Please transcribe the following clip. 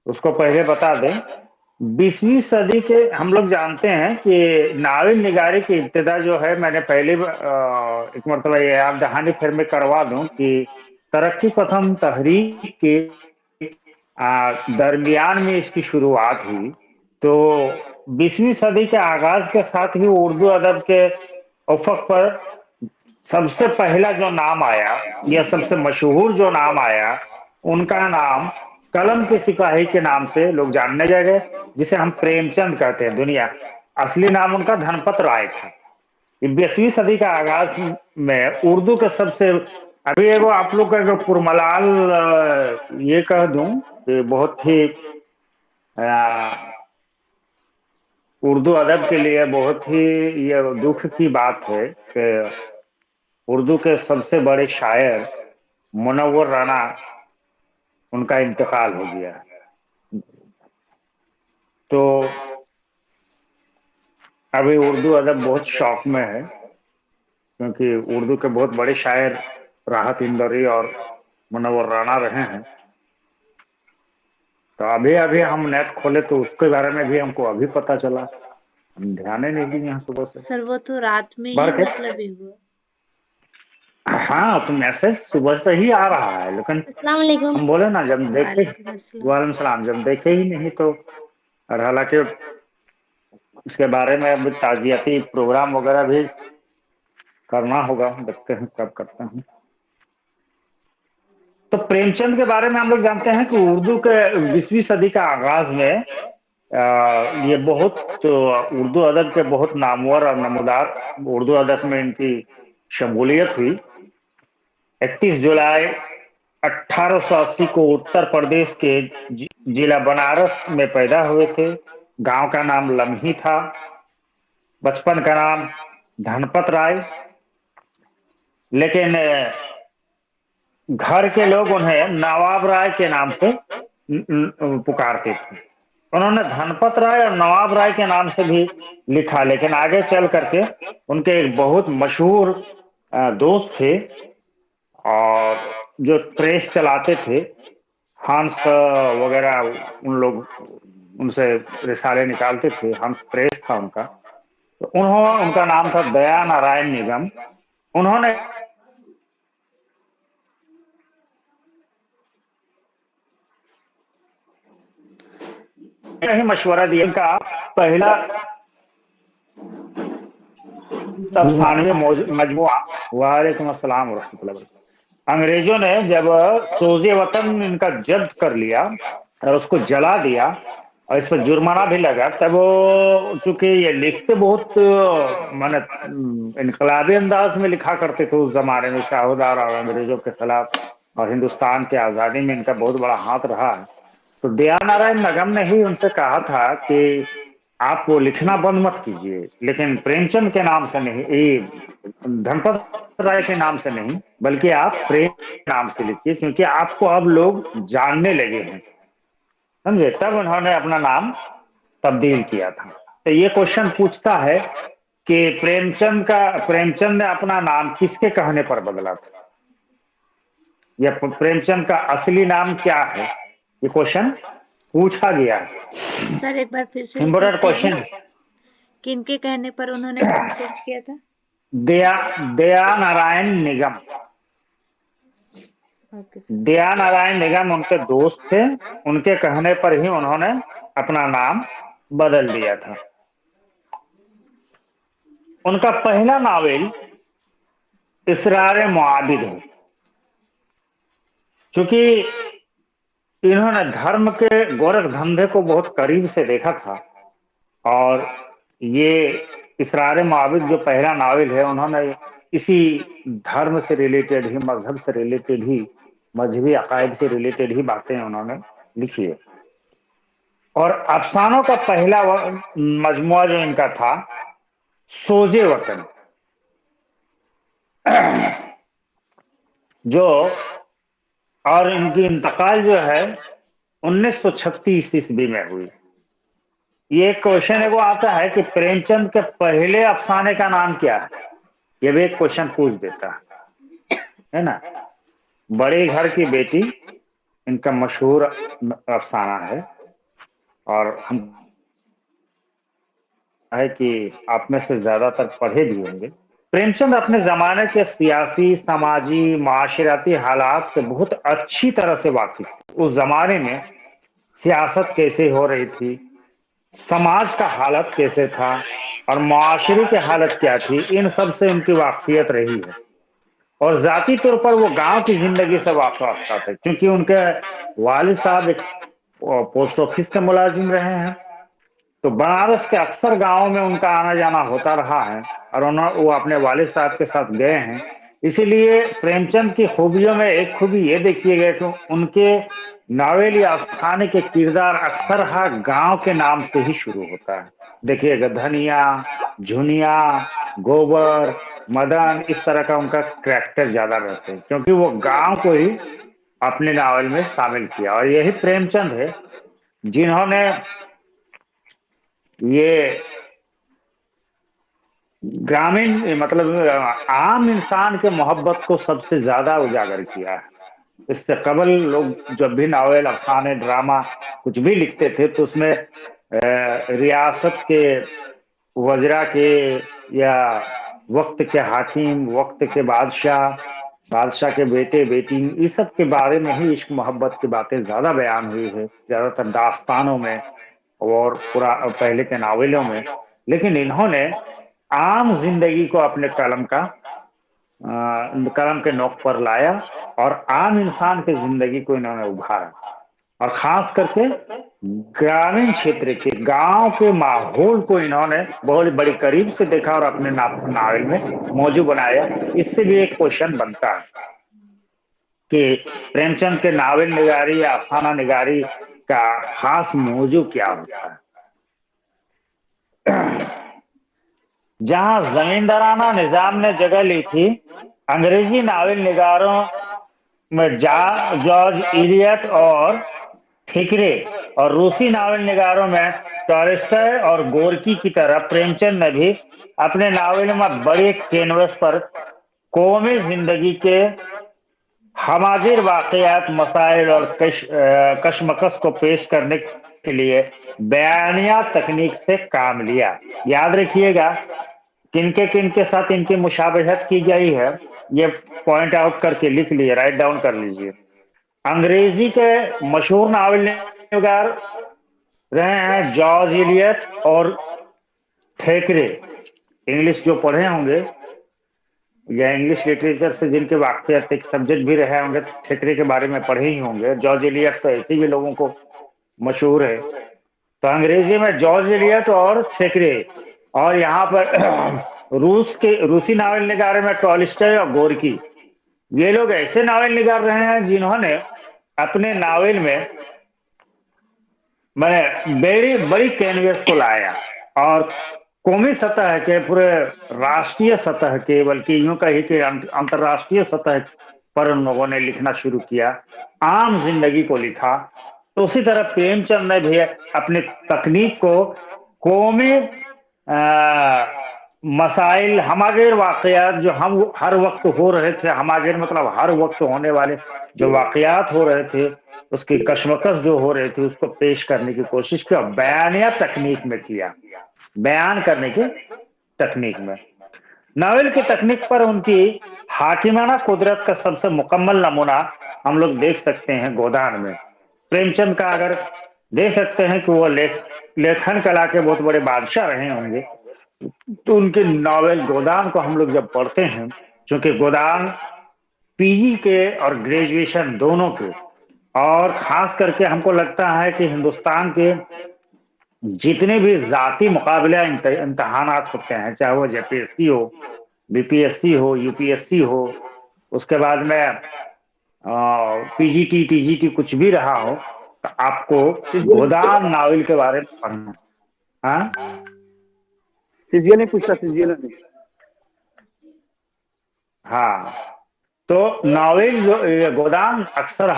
उसको पहले बता दें। 20वीं सदी के हम लोग जानते हैं कि नावल निगारी की इब्तिदा जो है, मैंने पहले एक मरतबा ये याद दहानी फिर में करवा दूं कि तरक्की पथम तहरीक के दरमियान में इसकी शुरुआत हुई। तो 20वीं सदी के आगाज के साथ ही उर्दू अदब के उफक पर सबसे पहला जो नाम आया या सबसे मशहूर जो नाम आया, उनका नाम कलम के सिपाही के नाम से लोग जानने लगे, जिसे हम प्रेमचंद कहते हैं। दुनिया असली नाम उनका धनपत राय था। 20वीं सदी का आगाज में उर्दू के सबसे, अभी एगो आप लोग का एगो पुरमलाल ये कह दूं कि बहुत ही उर्दू अदब के लिए बहुत ही ये दुख की बात है कि उर्दू के सबसे बड़े शायर मुनव्वर राना, उनका इंतकाल हो गया। तो अभी उर्दू अदब बहुत शौक में है, क्योंकि उर्दू के बहुत बड़े शायर राहत इंदौरी और मुनव्वर राना रहे हैं। तो अभी अभी हम नेट खोले तो उसके बारे में भी हमको अभी पता चला, हम ध्यान ही नहीं दी यहाँ सुबह से। सर वो तो रात में ही मतलब ही हुआ। हाँ, तो मैसेज सुबह से ही आ रहा है, लेकिन अस्सलाम वालेकुम। हम बोले ना, जब देखे, वालेकुम अस्सलाम। वालेकुम सलाम, जब देखे ही नहीं तो। और हालांकि इसके बारे में अब ताजियाती प्रोग्राम वगैरह भी करना होगा, देखते हैं कब करते हैं। तो प्रेमचंद के बारे में हम लोग जानते हैं कि उर्दू के 20वीं सदी का आगाज में ये बहुत उर्दू अदब के बहुत नामवर और नमूदार उर्दू अदब में इनकी शमूलियत हुई। 31 जुलाई 1880 को उत्तर प्रदेश के जिला बनारस में पैदा हुए थे। गांव का नाम लम्ही था। बचपन का नाम धनपत राय, लेकिन घर के लोग उन्हें नवाब राय के नाम से पुकारते थे। उन्होंने धनपत राय और नवाब राय के नाम से भी लिखा, लेकिन आगे चल करके उनके एक बहुत मशहूर दोस्त थे और जो प्रेस चलाते थे, हंस वगैरह, उन लोग उनसे रिसाले निकालते थे, हंस प्रेस था उनका। तो उनका नाम था दया नारायण निगम। उन्होंने ही मशवरा दिया। इनका पहला अफसानवी मजमुआ, वालेकुम अस्सलाम व रहमतुल्लाहि व बरकातहू। अंग्रेजों ने जब सोजे वतन इनका जब्त कर लिया और उसको जला दिया और इस पर जुर्माना भी लगा, तब वो चूंकि ये लिखते बहुत माने इनकलाबी अंदाज में लिखा करते थे उस जमाने में, शाहूदार और अंग्रेजों के खिलाफ, और हिंदुस्तान की आजादी में इनका बहुत बड़ा हाथ रहा है। तो दया नारायण नगम ने ही उनसे कहा था कि आप वो लिखना बंद मत कीजिए, लेकिन प्रेमचंद के नाम से नहीं, धनपत राय के नाम से नहीं, बल्कि आप प्रेम के नाम से लिखिए, क्योंकि आपको अब लोग जानने लगे हैं, समझे। तब उन्होंने अपना नाम तब्दील किया था। तो ये क्वेश्चन पूछता है कि प्रेमचंद ने अपना नाम किसके कहने पर बदला था, या प्रेमचंद का असली नाम क्या है, ये क्वेश्चन पूछा गया है। सर एक बार फिर से इम्पोर्टेंट रिपीट कीजिए, क्वेश्चन। किनके कहने पर उन्होंने नाम चेंज किया था? दया नारायण निगम। Okay sir. दया नारायण निगम उनके दोस्त थे, उनके कहने पर ही उन्होंने अपना नाम बदल दिया था। उनका पहला नावल इसरार मुआबिद है। चूंकि इन्होंने धर्म के गोरख धंधे को बहुत करीब से देखा था, और ये इसरार मुआबिद जो पहला नावल है, उन्होंने इसी धर्म से रिलेटेड ही, मजहब से रिलेटेड ही, मजहबी अकायद से रिलेटेड ही बातें उन्होंने लिखी है। और अफसानों का पहला मजमुआ जो इनका था, सोजे वतन, जो, और इनकी इंतकाल जो है 1936 ईस्वी में हुई। ये क्वेश्चन एगो आता है कि प्रेमचंद के पहले अफसाने का नाम क्या है, ये भी एक क्वेश्चन पूछ देता है ना। बड़े घर की बेटी इनका मशहूर अफसाना है, और हम है कि आप में से ज्यादातर पढ़े भी होंगे। प्रेमचंद अपने जमाने के सियासी, समाजी, माशराती हालात से बहुत अच्छी तरह से वाकिफ थे। उस जमाने में सियासत कैसे हो रही थी, समाज का हालत कैसे था, और माशरे की हालत क्या थी, इन सब से उनकी वाकफियत रही है। और जाती तौर पर वो गांव की जिंदगी से वाबस्ता थे, क्योंकि उनके वालिद साहब एक पोस्ट ऑफिस के मुलाजिम रहे हैं। तो बनारस के अक्सर गांवों में उनका आना जाना होता रहा है, और वो अपने वालिद साहब के साथ गए हैं। इसीलिए प्रेमचंद की खूबियों में एक खूबी ये देखिए गए कि उनके नावल या अफसाने के किरदार अक्सर हर गांव के नाम से ही शुरू होता है। देखिएगा, धनिया, झुनिया, गोबर, मदन, इस तरह का उनका कैरेक्टर ज्यादा रहते हैं, क्योंकि वो गांव को ही अपने नावल में शामिल किया। और यही प्रेमचंद है जिन्होंने ये ग्रामीण मतलब आम इंसान के मोहब्बत को सबसे ज्यादा उजागर किया है। इससे कबल लोग जब भी नावल, अफसाने, ड्रामा कुछ भी लिखते थे तो उसमें रियासत के वज़रा के या वक्त के हाकिम, वक्त के बादशाह, बादशाह के बेटे बेटी, इस सब के बारे में ही इश्क मोहब्बत की बातें ज्यादा बयान हुई है, ज्यादातर दास्तानों में और पहले के नावलों में। लेकिन इन्होंने आम जिंदगी को अपने कलम के नोक पर लाया, और आम इंसान की जिंदगी को इन्होंने उभारा, और खास करके ग्रामीण क्षेत्र के गांव के माहौल को इन्होंने बहुत बड़ी करीब से देखा और अपने नावल में मौजू बनाया। इससे भी एक क्वेश्चन बनता है कि प्रेमचंद के नावल निगारी या अफसाना निगारी का खास मौजू क्या होता है। जहां जमींदाराना निजाम ने जगह ली थी, अंग्रेजी नावल निगारों में जॉर्ज इलियट और ठेकरे, और रूसी नावल निगारों में टॉलस्टॉय और गोर्की की तरह प्रेमचंद ने भी अपने नावलों में बड़े कैनवस पर कौमी जिंदगी के हमागिर वाकयात, मसाइल और कशमकश को पेश करने के लिए बयानिया तकनीक से काम लिया। याद रखिएगा किनके साथ इनकी मुशाबहत की गई है, ये पॉइंट आउट करके लिख लिए, राइट डाउन कर लीजिए। अंग्रेजी के मशहूर नावल निगार रहे हैं जॉर्ज इलियट और ठेकरे। इंग्लिश जो पढ़े होंगे या इंग्लिश लिटरेचर से जिनके वाकफियत एक सब्जेक्ट भी रहे होंगे, तो ठेकरे के बारे में पढ़े ही होंगे। जॉर्ज इलियट तो ऐसे भी लोगों को मशहूर है। तो अंग्रेजी में जॉर्ज इलियट और ठेकरे, और यहाँ पर रूसी नावल निगारे में टॉलस्टॉय और गोर्की। ये लोग ऐसे नावल निगार रहे हैं जिन्होंने अपने नावल में मैंने बड़ी कैनवस को लाया, और कौमी सतह के, पूरे राष्ट्रीय सतह के, बल्कि यूं कही कि अंतर्राष्ट्रीय सतह पर उन लोगों ने लिखना शुरू किया, आम जिंदगी को लिखा। तो उसी तरह प्रेमचंद ने भी अपनी तकनीक को कौमी मसाइल, हमागिर वाकयात जो हम हर वक्त हो रहे थे, हमागिर मतलब हर वक्त होने वाले जो वाकयात हो रहे थे, उसकी कशमकश जो हो रही थी, उसको पेश करने की कोशिश की, और बयानिया तकनीक में किया, बयान करने की तकनीक में। नावल की तकनीक पर उनकी हाकिमाना कुदरत का सबसे मुकम्मल नमूना हम लोग देख सकते हैं गोदान में। प्रेमचंद का अगर देख सकते हैं कि वो लेखन कला के बहुत बड़े बादशाह रहे होंगे, तो उनके नावल गोदान को हम लोग जब पढ़ते हैं, क्योंकि गोदान पीजी के और ग्रेजुएशन दोनों के, और खास करके हमको लगता है कि हिंदुस्तान के जितने भी जाती मुकाबले इम्तहानात होते हैं, चाहे वो जेपीएससी हो, बीपीएससी हो, यूपीएससी हो, उसके बाद में पीजीटी, टीजीटी कुछ भी रहा हो, तो आपको गोदान नावल के बारे में पढ़ना। हाँ, सीजीएल ने पूछा, सीजीएल ने। हाँ, तो नावल जो गोदान अक्सर